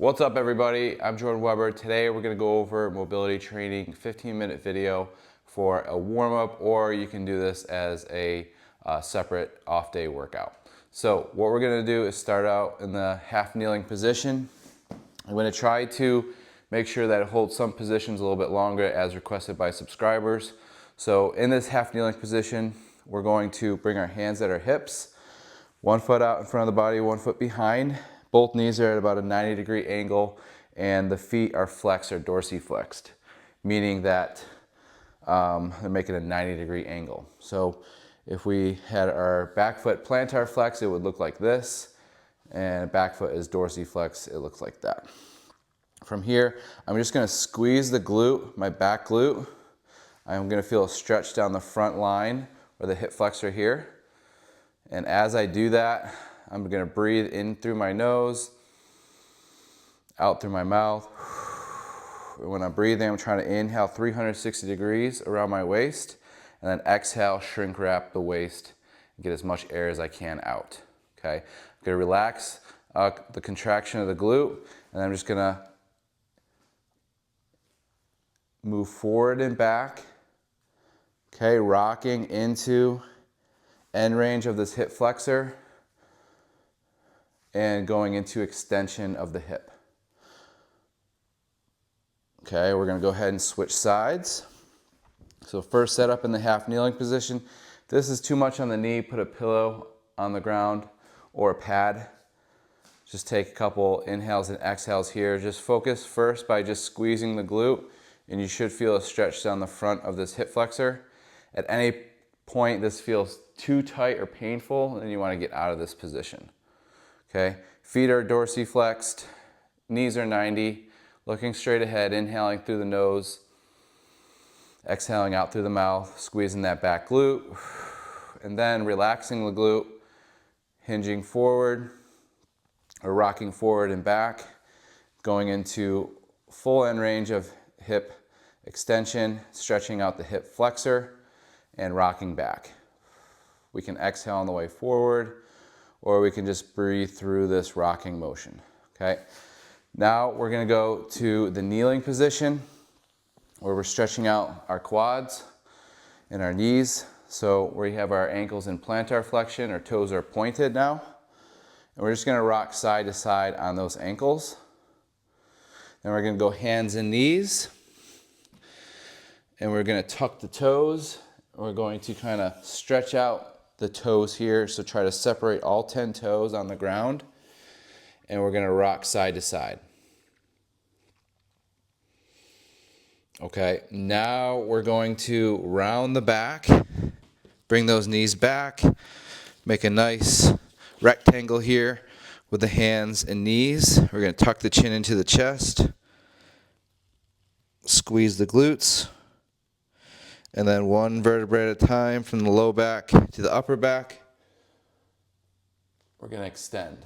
What's up everybody, I'm Jordan Weber. Today we're going to go over mobility training, 15-minute video for a warm-up, or you can do this as a separate off-day workout. So what we're going to do is start out in the half kneeling position. I'm going to try to make sure that it holds some positions a little bit longer as requested by subscribers. So in this half kneeling position, we're going to bring our hands at our hips, one foot out in front of the body, one foot behind. Both knees are at about a 90-degree angle, and the feet are flexed or dorsiflexed, meaning that they're making a 90-degree angle. So if we had our back foot plantar flex, it would look like this, and back foot is dorsiflex, it looks like that. From here, I'm just gonna squeeze the glute, my back glute. I'm gonna feel a stretch down the front line or the hip flexor here. And as I do that, I'm gonna breathe in through my nose, out through my mouth. When I'm breathing, I'm trying to inhale 360 degrees around my waist, and then exhale, shrink wrap the waist, and get as much air as I can out, okay? I'm gonna relax the contraction of the glute, and I'm just gonna move forward and back, okay? Rocking into end range of this hip flexor, and going into extension of the hip. Okay, we're gonna go ahead and switch sides. So first set up in the half kneeling position. If this is too much on the knee, put a pillow on the ground or a pad. Just take a couple inhales and exhales here. Just focus first by just squeezing the glute, and you should feel a stretch down the front of this hip flexor. At any point this feels too tight or painful, then you wanna get out of this position. Okay, feet are dorsiflexed, knees are 90, looking straight ahead, inhaling through the nose, exhaling out through the mouth, squeezing that back glute, and then relaxing the glute, hinging forward or rocking forward and back, going into full end range of hip extension, stretching out the hip flexor, and rocking back. We can exhale on the way forward, or we can just breathe through this rocking motion, okay? Now we're gonna go to the kneeling position where we're stretching out our quads and our knees. So we have our ankles in plantar flexion, our toes are pointed now. And we're just gonna rock side to side on those ankles. Then we're gonna go hands and knees. And we're gonna tuck the toes. We're going to kind of stretch out the toes here, so try to separate all 10 toes on the ground, and we're going to rock side to side. Okay, now we're going to round the back, bring those knees back, make a nice rectangle here with the hands and knees. We're going to tuck the chin into the chest, squeeze the glutes, and then one vertebrae at a time from the low back to the upper back. We're going to extend.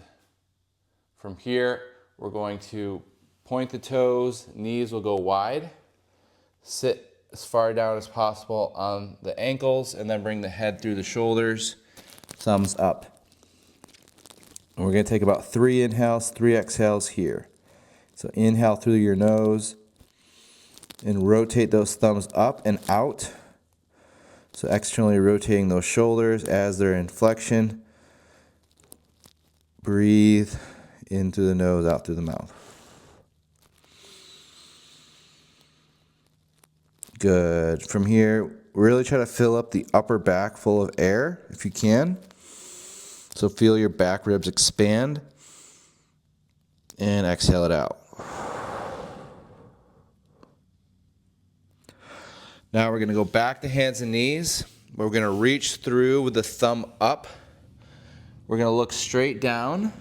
From here, we're going to point the toes, knees will go wide, sit as far down as possible on the ankles, and then bring the head through the shoulders, thumbs up. And we're going to take about 3 inhales, 3 exhales here. So inhale through your nose, and rotate those thumbs up and out. So externally rotating those shoulders as they're in flexion. Breathe in through the nose, out through the mouth. Good. From here, really try to fill up the upper back full of air if you can. So feel your back ribs expand. And exhale it out. Now we're going to go back to hands and knees. We're going to reach through with the thumb up. We're going to look straight down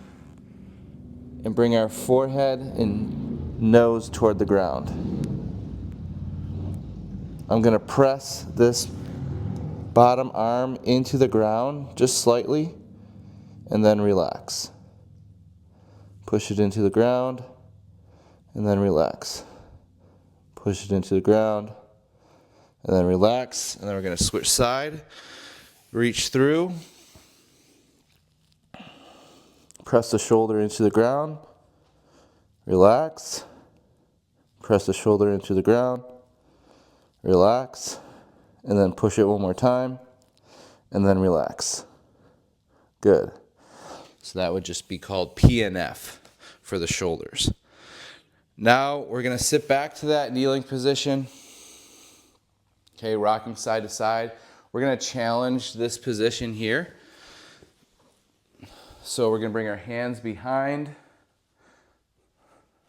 and bring our forehead and nose toward the ground. I'm going to press this bottom arm into the ground just slightly and then relax. Push it into the ground and then relax. Push it into the ground. And then relax, and then we're going to switch side, reach through, press the shoulder into the ground, Relax. Press the shoulder into the ground. Relax. And then push it one more time. And then relax. Good. So that would just be called PNF for the shoulders. Now we're going to sit back to that kneeling position. Okay, rocking side to side. We're going to challenge this position here. So we're going to bring our hands behind.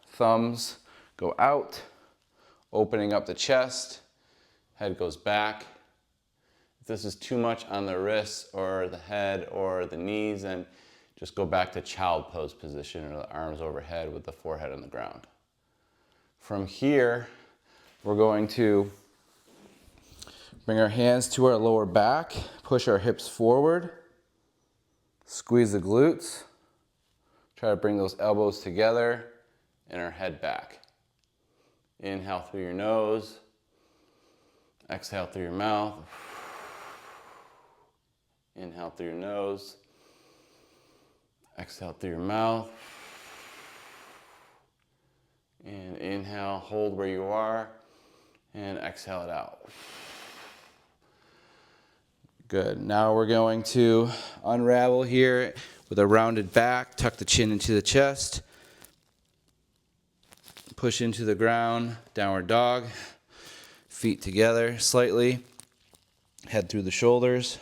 Thumbs go out, opening up the chest. Head goes back. If this is too much on the wrists or the head or the knees, then just go back to child pose position, or the arms overhead with the forehead on the ground. From here, we're going to bring our hands to our lower back, push our hips forward, squeeze the glutes, try to bring those elbows together, and our head back. Inhale through your nose, exhale through your mouth. Inhale through your nose, exhale through your mouth. And inhale, hold where you are, and exhale it out. Good. Now we're going to unravel here with a rounded back, tuck the chin into the chest, push into the ground, downward dog, feet together slightly, head through the shoulders.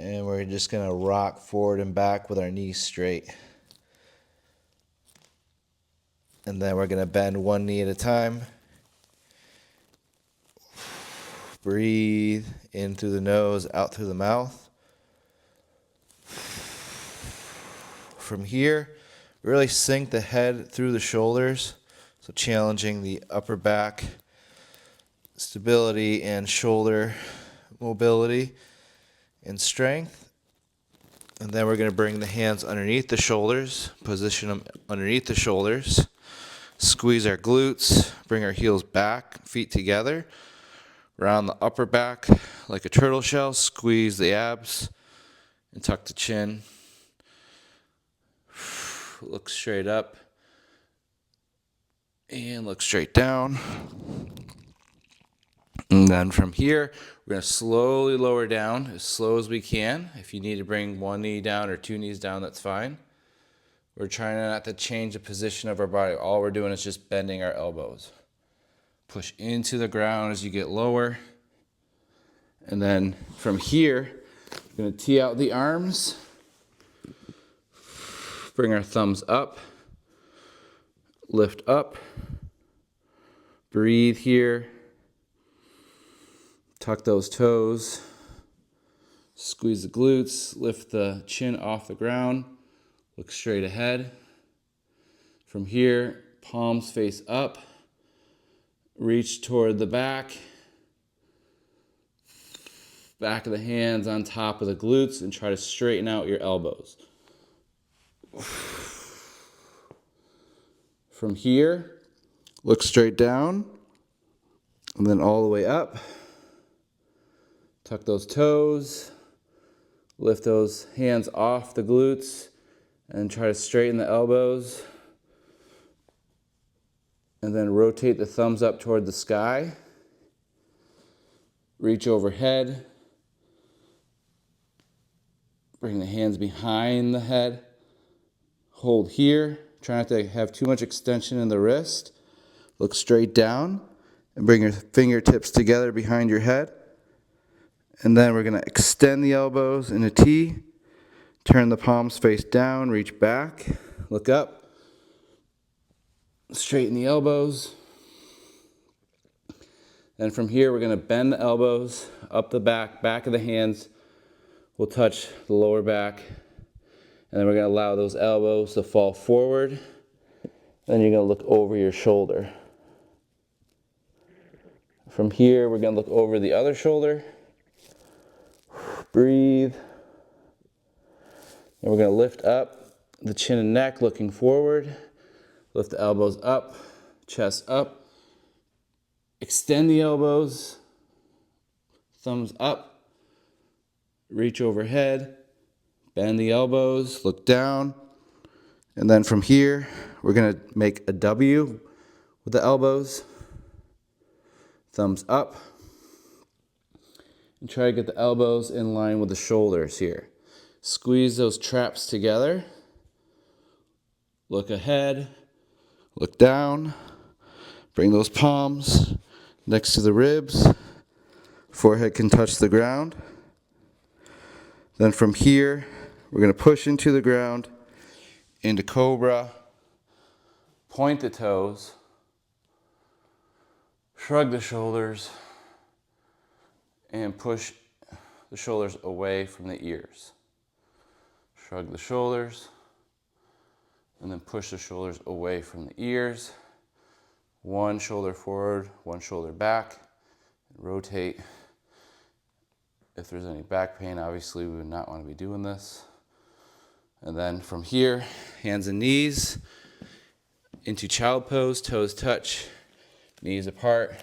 And we're just going to rock forward and back with our knees straight. And then we're going to bend one knee at a time. Breathe in through the nose, out through the mouth. From here, really sink the head through the shoulders. So challenging the upper back stability and shoulder mobility and strength. And then we're going to bring the hands underneath the shoulders, position them underneath the shoulders, squeeze our glutes, bring our heels back, feet together, round the upper back like a turtle shell, squeeze the abs, and tuck the chin. Look straight up, and look straight down. And then from here, we're going to slowly lower down as slow as we can. If you need to bring one knee down or two knees down, that's fine. We're trying not to change the position of our body. All we're doing is just bending our elbows. Push into the ground as you get lower. And then from here, we're going to tee out the arms. Bring our thumbs up. Lift up. Breathe here. Tuck those toes, squeeze the glutes, lift the chin off the ground, look straight ahead. From here, palms face up, reach toward the back of the hands on top of the glutes, and try to straighten out your elbows. From here, look straight down, and then all the way up. Tuck those toes, lift those hands off the glutes, and try to straighten the elbows. And then rotate the thumbs up toward the sky. Reach overhead. Bring the hands behind the head. Hold here. Try not to have too much extension in the wrist. Look straight down, and bring your fingertips together behind your head. And then we're going to extend the elbows in a T, turn the palms face down, reach back, look up, straighten the elbows. Then from here, we're going to bend the elbows up the back of the hands will touch the lower back. And then we're going to allow those elbows to fall forward. Then you're going to look over your shoulder. From here, we're going to look over the other shoulder. Breathe. And we're going to lift up the chin and neck, looking forward. Lift the elbows up, chest up. Extend the elbows, thumbs up. Reach overhead, bend the elbows, look down, And then from here, we're gonna make a W with the elbows, thumbs up, and try to get the elbows in line with the shoulders here. Squeeze those traps together. Look ahead, look down, bring those palms next to the ribs. Forehead can touch the ground. Then from here, we're gonna push into the ground, into Cobra, point the toes, shrug the shoulders, and push the shoulders away from the ears. Shrug the shoulders, and then push the shoulders away from the ears. One shoulder forward, one shoulder back. Rotate. If there's any back pain, obviously we would not want to be doing this. And then from here, hands and knees into child pose, toes touch, knees apart,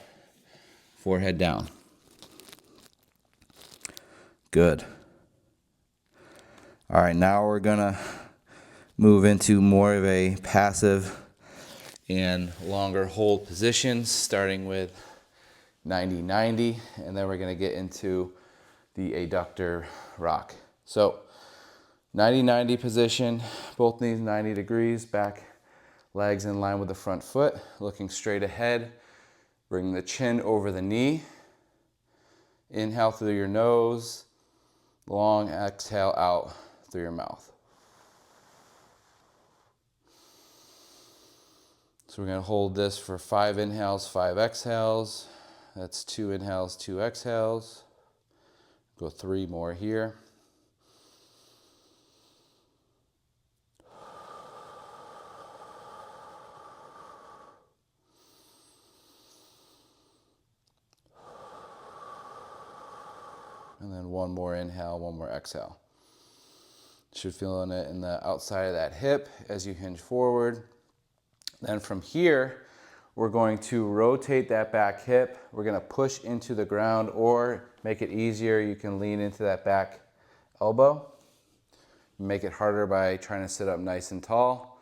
forehead down. Good. All right, now we're gonna move into more of a passive and longer hold positions, starting with 90-90, and then we're gonna get into the adductor rock. So 90-90 position, both knees 90 degrees, back legs in line with the front foot, looking straight ahead, bring the chin over the knee. Inhale through your nose, long exhale out through your mouth. So we're gonna hold this for 5 inhales, 5 exhales. That's 2 inhales, 2 exhales. Go 3 more here. And then 1 more inhale, 1 more exhale. Should feel it in the outside of that hip as you hinge forward. Then from here, we're going to rotate that back hip. We're gonna push into the ground, or make it easier, you can lean into that back elbow. Make it harder by trying to sit up nice and tall.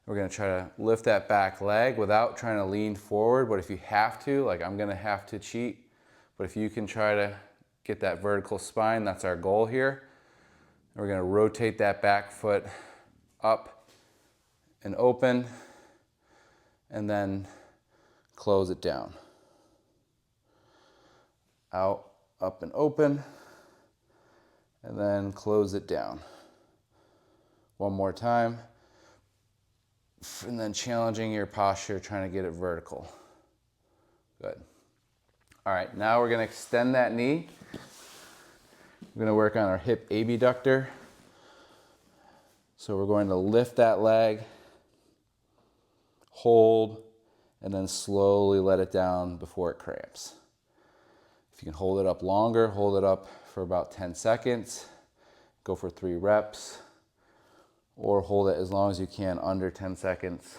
We're gonna try to lift that back leg without trying to lean forward, but if you have to, like I'm gonna have to cheat, but if you can try to get that vertical spine, that's our goal here. We're gonna rotate that back foot up and open, and then close it down. Out, up and open, and then close it down. 1 more time, and then challenging your posture, trying to get it vertical. Good. All right, now we're gonna extend that knee. We're gonna work on our hip abductor. So we're going to lift that leg, hold, and then slowly let it down before it cramps. If you can hold it up longer, hold it up for about 10 seconds. Go for 3 reps, or hold it as long as you can, under 10 seconds,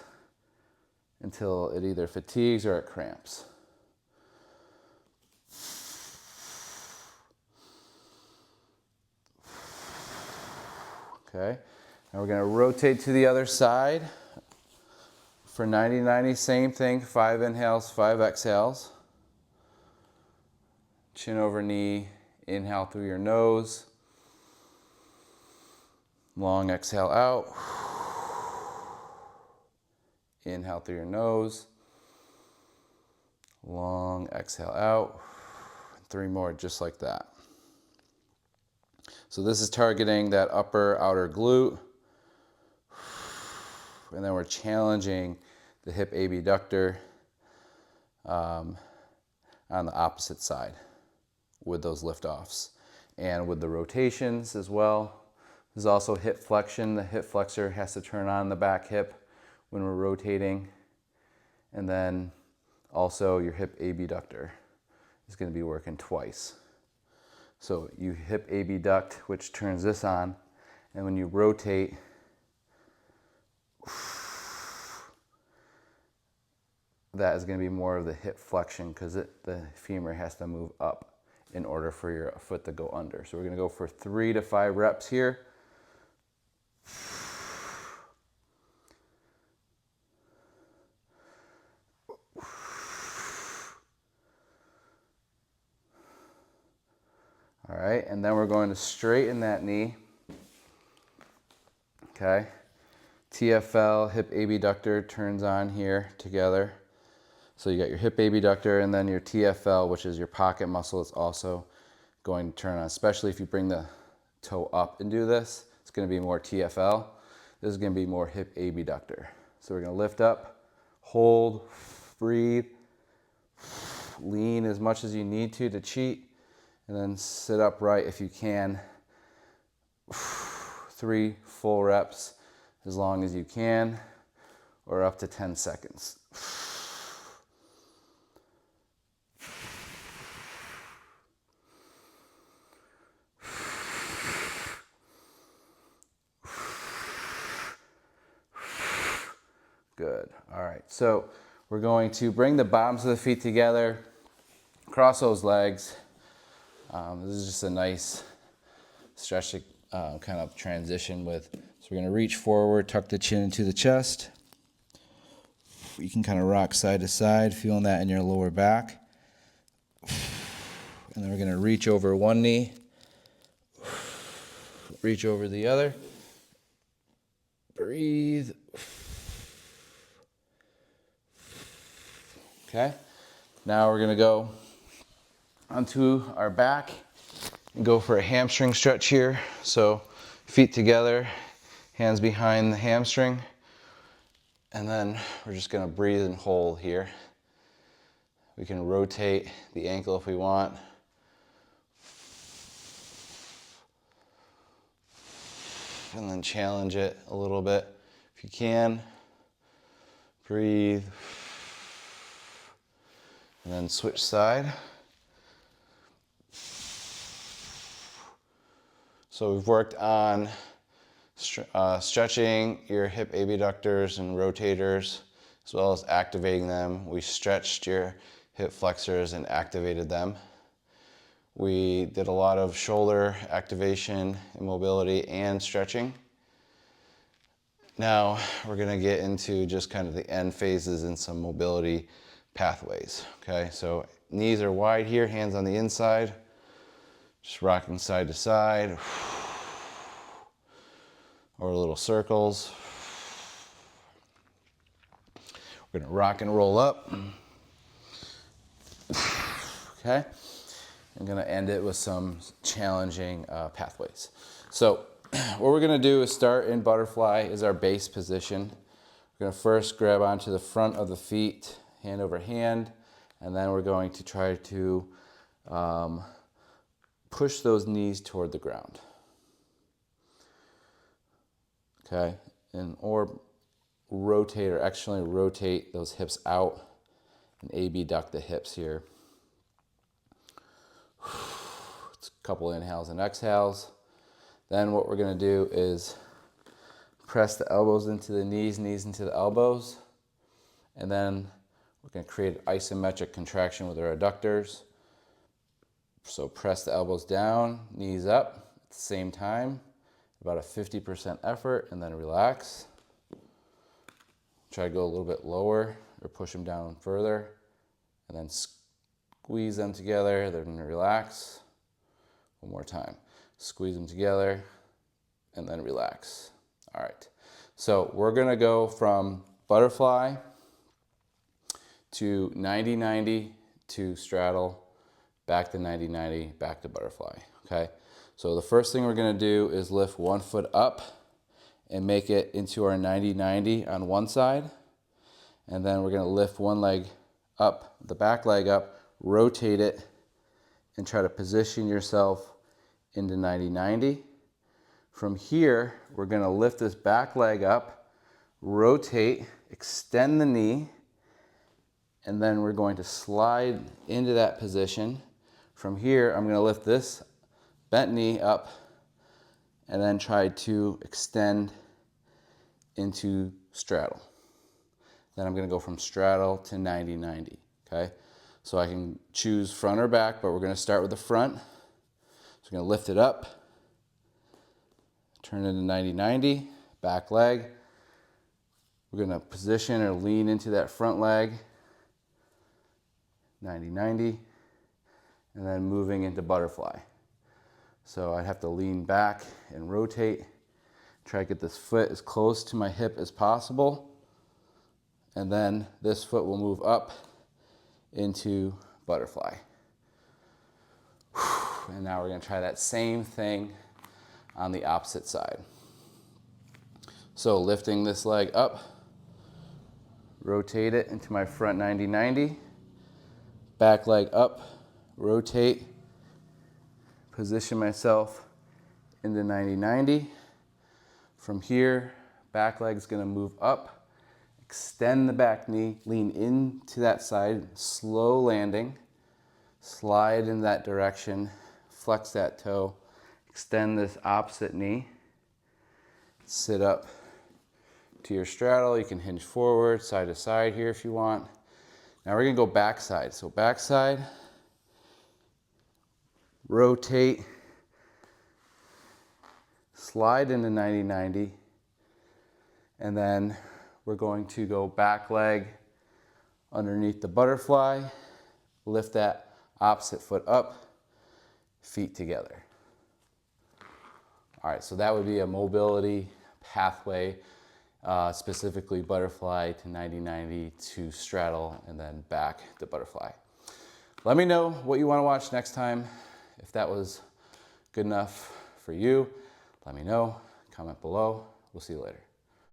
until it either fatigues or it cramps. Okay, now we're gonna rotate to the other side. For 90-90, same thing, 5 inhales, 5 exhales. Chin over knee, inhale through your nose. Long exhale out. Inhale through your nose. Long exhale out. 3 more just like that. So this is targeting that upper outer glute. And then we're challenging the hip abductor on the opposite side with those lift-offs and with the rotations as well. There's also hip flexion. The hip flexor has to turn on the back hip when we're rotating. And then also your hip abductor is going to be working twice. So you hip abduct, which turns this on, and when you rotate, that is going to be more of the hip flexion, because the femur has to move up in order for your foot to go under. So we're going to go for 3 to 5 reps here. All right, and then we're going to straighten that knee. Okay, TFL, hip abductor turns on here together. So you got your hip abductor and then your TFL, which is your pocket muscle. It's also going to turn on, especially if you bring the toe up and do this. It's going to be more TFL. This is going to be more hip abductor. So we're going to lift up, hold, breathe, lean as much as you need to cheat, and then sit upright if you can. 3 full reps as long as you can, or up to 10 seconds. Good. All right. So we're going to bring the bottoms of the feet together, cross those legs. This is just a nice stretch kind of transition with. So we're going to reach forward, tuck the chin into the chest. You can kind of rock side to side, feeling that in your lower back. And then we're going to reach over one knee, reach over the other. Breathe. Okay, now we're gonna go onto our back and go for a hamstring stretch here. So feet together, hands behind the hamstring, and then we're just gonna breathe and hold here. We can rotate the ankle if we want. And then challenge it a little bit if you can. Breathe. And then switch side. So we've worked on stretching your hip abductors and rotators, as well as activating them. We stretched your hip flexors and activated them. We did a lot of shoulder activation and mobility and stretching. Now we're gonna get into just kind of the end phases and some mobility pathways, okay? So knees are wide here, hands on the inside, just rocking side to side, or little circles. We're gonna rock and roll up, okay? I'm gonna end it with some challenging pathways. So what we're gonna do is start in butterfly is our base position. We're gonna first grab onto the front of the feet, hand over hand, and then we're going to try to push those knees toward the ground. Okay, or rotate or externally rotate those hips out and abduct the hips here. It's a couple inhales and exhales. Then what we're gonna do is press the elbows into the knees, knees into the elbows, and then we're going to create an isometric contraction with our adductors. So press the elbows down, knees up at the same time, about a 50% effort, and then relax. Try to go a little bit lower or push them down further, and then squeeze them together, then relax. One more time. Squeeze them together, and then relax. All right. So we're going to go from butterfly to 90-90 to straddle, back to 90-90, back to butterfly, okay? So the first thing we're gonna do is lift one foot up and make it into our 90-90 on one side. And then we're gonna lift one leg up, the back leg up, rotate it, and try to position yourself into 90-90. From here, we're gonna lift this back leg up, rotate, extend the knee, and then we're going to slide into that position. From here, I'm going to lift this bent knee up and then try to extend into straddle. Then I'm going to go from straddle to 90-90, okay? So I can choose front or back, but we're going to start with the front. So we're going to lift it up, turn it into 90-90, back leg. We're going to position or lean into that front leg, 90-90, and then moving into butterfly. So I'd have to lean back and rotate, try to get this foot as close to my hip as possible. And then this foot will move up into butterfly. And now we're gonna try that same thing on the opposite side. So lifting this leg up, rotate it into my front 90-90, back leg up, rotate, position myself into 90-90. From here, back leg's gonna move up, extend the back knee, lean into that side, slow landing, slide in that direction, flex that toe, extend this opposite knee, sit up to your straddle. You can hinge forward, side to side here if you want. Now we're gonna go backside. So backside, rotate, slide into 90-90, and then we're going to go back leg underneath the butterfly, lift that opposite foot up, feet together. All right, so that would be a mobility pathway, specifically butterfly to 90-90 to straddle and then back to butterfly. Let me know what you want to watch next time. If that was good enough for you, let me know. Comment below. We'll see you later.